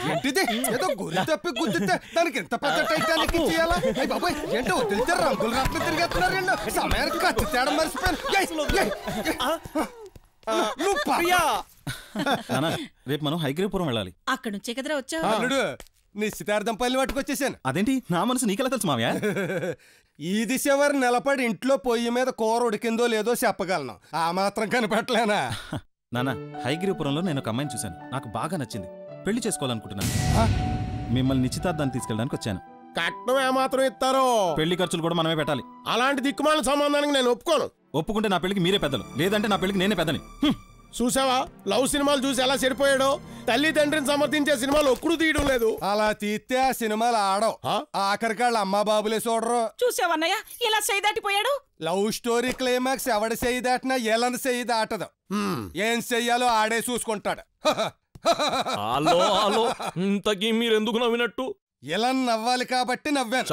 ఏంటిది ఏదో గురి తప్పి గుద్దితే దానికి ఎంత పెద్ద టైటానిక్ చేయాలా బాబాయ్ ఏంటో వదిలితే రంగులు రాట్లు తిరిగేస్తున్నారు సమయానికి కత్తి తేడం మర్చిపోయాను రేపు మనం హైగ్రీపురం వెళ్ళాలి. అక్కడ నుంచే కదరా వచ్చావు. అల్లుడు నిశ్చితార్థం పల్లి పట్టుకొచ్చేసాను. అదేంటి నా మనసు నీకెలా తెలుసు మావయ్య? ఈ దిశ వారు నిలబడి ఇంట్లో పొయ్యి మీద కూర ఉడికిందో లేదో చెప్పగలను. ఆ మాత్రం కనిపెట్టలేనా? నాన్న హైగ్రీపురంలో నేను ఒక అమ్మాయిని చూశాను. నాకు బాగా నచ్చింది. పెళ్లి చేసుకోవాలనుకుంటున్నాను. మిమ్మల్ని నిశ్చితార్థాన్ని తీసుకెళ్ళడానికి వచ్చాను. కట్నం ఏమాత్రం ఇస్తారో? పెళ్లి ఖర్చులు కూడా మనమే పెట్టాలి. అలాంటి దిక్కుమాల సంబంధానికి నేను ఒప్పుకోను. ఒప్పుకుంటే నా పెళ్లికి మీరే పెద్దలు, లేదంటే నా పెళ్లికి నేనే పెద్దని. చూసావా లవ్ సినిమాలు చూసి ఎలా సరిపోయాడో? తల్లి తండ్రిని సమర్థించే సినిమాలు ఒక్కడు తీయడం లేదు. అలా తీస్తే ఆ సినిమాలు ఆడవు. ఆఖరికి వాళ్ళ అమ్మా బాబులే చూడరు. చూసావన్నయ్య ఇలా చేయి దాటిపోయాడు. లవ్ స్టోరీ క్లైమాక్స్ ఎవడ చెయ్యి దాటినా ఎలని చెయ్యి దాటదు. ఏం చెయ్యాలో ఆడే చూసుకుంటాడు. ఇంతకీ మీరెందుకు నవ్వినట్టు? ఇలా నవ్వాలి కాబట్టి నవ్వాను.